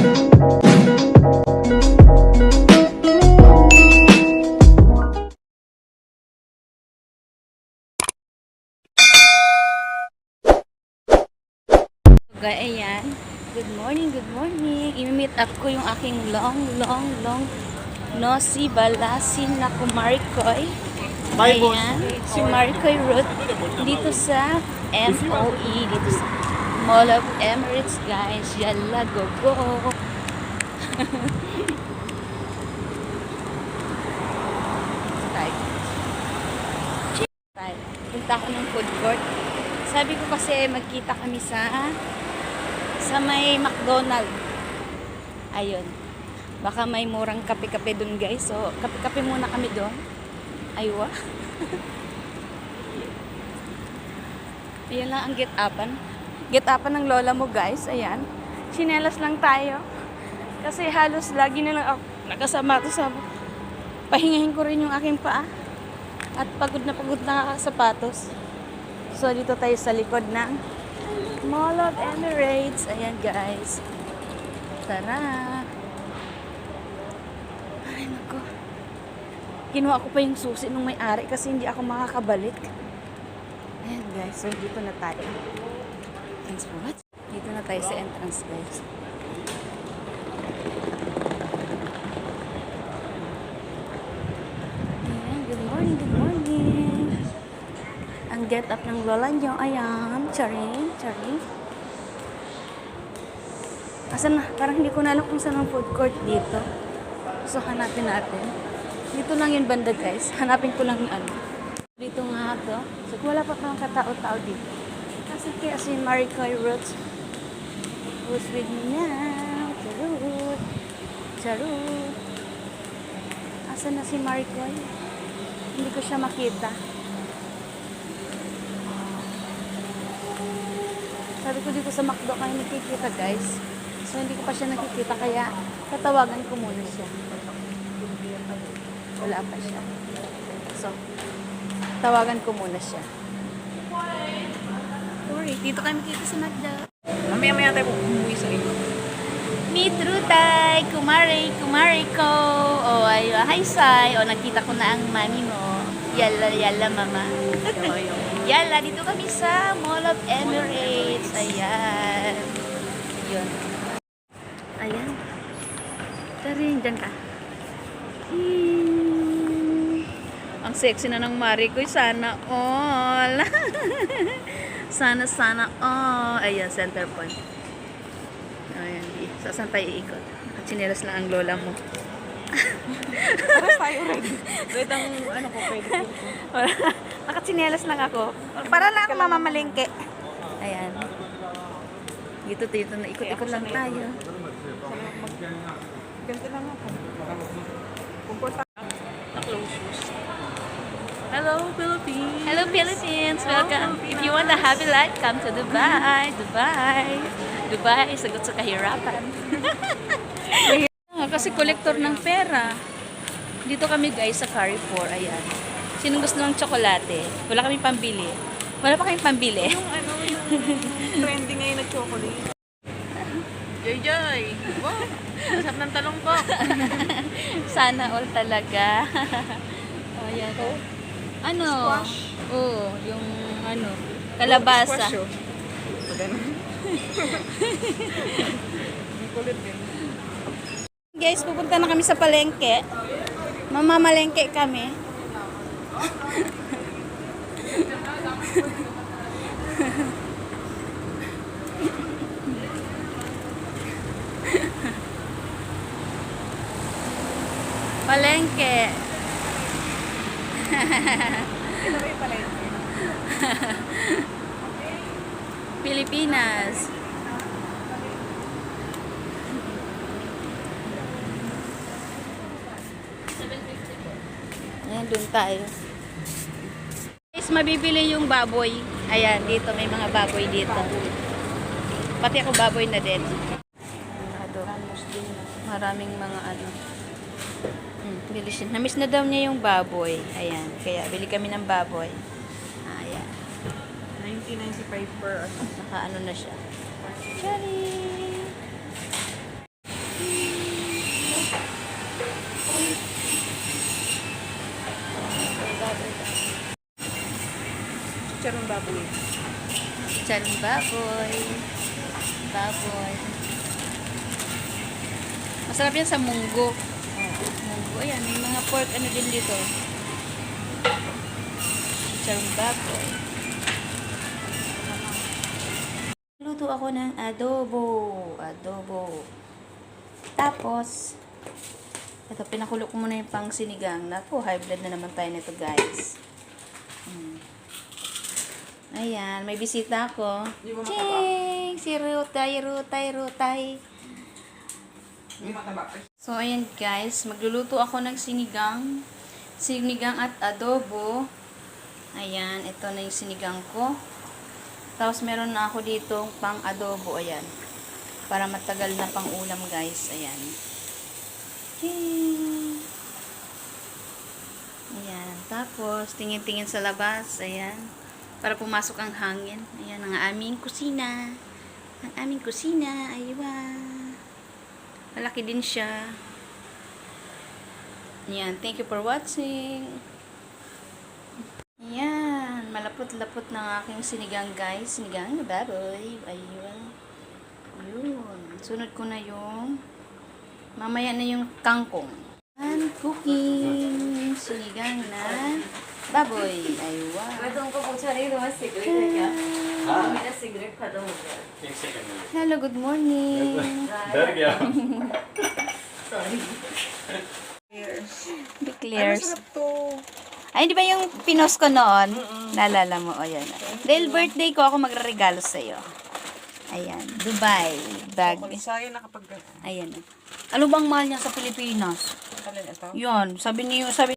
Ayan. Good morning, good morning. I-meet up ko yung aking long nosy balasin na kumarikoy. Ayan. Si Maricoy Ruth. Dito sa MOE. Dito sa Mall of Emirates, guys. Yalla, go, go. Punta ako ng food court. Sabi ko kasi magkita kami sa may McDonald. Ayun. Baka may murang kape-kape dun, guys. So, kape-kape muna kami doon. Aywa. Ayan lang ang get-upan. Get-upan ng lola mo, guys. Ayan. Chinelas lang tayo. Kasi halos lagi na lang ako nakasama to sa pahingahin ko rin yung aking paa. At pagod na kakasapatos. So, dito tayo sa likod ng Mall of Emirates. Ayan, guys. Tara. Ay, naku. Kinuha ko pa yung susi nung may-ari kasi hindi ako makakabalik. Ayan, guys. So, dito na tayo. Thanks for what? Dito na tayo sa entrance, guys. Ayan, good morning, good morning. Ang get up ng lola nyo, ayan, charing. Asan na? Parang hindi ko na alam kung saan ang food court dito. So, hanapin natin. Dito lang yung banda, guys. Hanapin ko lang yung ano. Dito nga to. So, wala pa pang katao-tao dito. Kasi kaya si Maricoy Ruth. Who's with me now? Charut. Asan na si Maricoy? Hindi ko siya makita. Sabi ko dito sa McDo kayo nakikita, guys. So, hindi ko pa siya nakikita, kaya tatawagan ko muna siya. Wala pa siya. So, tawagan ko muna siya. Sorry, dito kami makikita sa McDo. Mamaya tayo umuwi sa inyo. Meet Rutay, kumare ko. O, ay, hi, Sai. O, nakita ko na ang mami mo. Yalla, mama. Yalla, dito kami sa Mall of Emirates. Ayan. Yun. Ayan. Tarin, dyan ka. Ang sexy na ng Maricoy. Sana all. sana all. Ayan, center point. Ayan. Saan tayo iikot? At chinelas lang ang lola mo. Paras tayo ready. Wait, ang ano ko, pwede ko. Nakatsinelas lang ako. Para lang ako mamamalengke. Ayan. Dito na ikot-ikot lang tayo. Ganito lang ako. Na-close shoes. Hello, Philippines! Hello, Philippines! Welcome! If you want a happy life, come to Dubai! Dubai, sagot sa kahirapan. Kasi kolektor ng pera. Dito kami, guys, sa Carrefour. Ayan. Sinong gusto ng tsokolate? Wala kaming pambili. Wala pa kayong pambili? Yung ano, yung trending ngayon na chocolate. Joy! Wow! Masarap ng talongkok. Sana all talaga. Oh, yan. Ano? Squash. Oo, yung ano, kalabasa. Squash yun. Kulit din. Guys, pupunta na kami sa palengke. Mamamalengke kami. Palengke. Ito ba yung palengke? Pilipinas. Ayan, dun tayo. Guys, mabibili yung baboy. Ayan, dito may mga baboy dito. Pati ako baboy na din. Maraming mga ano. Bili siya. Namiss na daw niya yung baboy. Ayan, kaya bili kami ng baboy. Ayan. 1995 per ano. Naka ano na siya. Charing! baboy. Chicharong baboy. Baboy. Masarap yan sa munggo. Munggo, ayan. May mga pork ano din dito. Chicharong baboy. Luto ako ng adobo. Adobo. Tapos, ito, pinakulo ko muna yung pang sinigang. Naku, high blood na naman tayo nito, guys. Ayan, may bisita ako. Di ba mataba? Ching! Si Rutay, Rutay, Rutay. Hindi mataba. So, ayan guys, magluluto ako ng sinigang. Sinigang at adobo. Ayan, ito na yung sinigang ko. Tapos, meron na ako dito pang adobo. Ayan. Para matagal na pang ulam, guys. Ayan. Ching! Ayan. Tapos, tingin-tingin sa labas. Ayan. Para pumasok ang hangin. Ayan, ang aming kusina. Ang aming kusina. Ayun. Malaki din siya. Ayan. Thank you for watching. Ayan. Malapot-lapot ng aking sinigang, guys. Sinigang na baboy. Ayun. Ayun. Sunod ko na yung mamaya na yung kangkong. And cooking. Sinigang na baboy. Ayun. तुमको पूछा नहीं तो मैं सिगरेट है क्या? हाँ। मेरा सिगरेट खत्म हो गया. एक सेकंड में Hello, good morning. डर गया Sorry. Declares. Sarap to. Ay, di ba yung pinost ko noon? Naalala mo, o yan. Dahil birthday ko, ako magre-regalo sa'yo. Ayan, Dubai bag. Sayang na kapag Ayan. Ano bang mahal niya sa Pilipinas? alin ito? Yun, sabi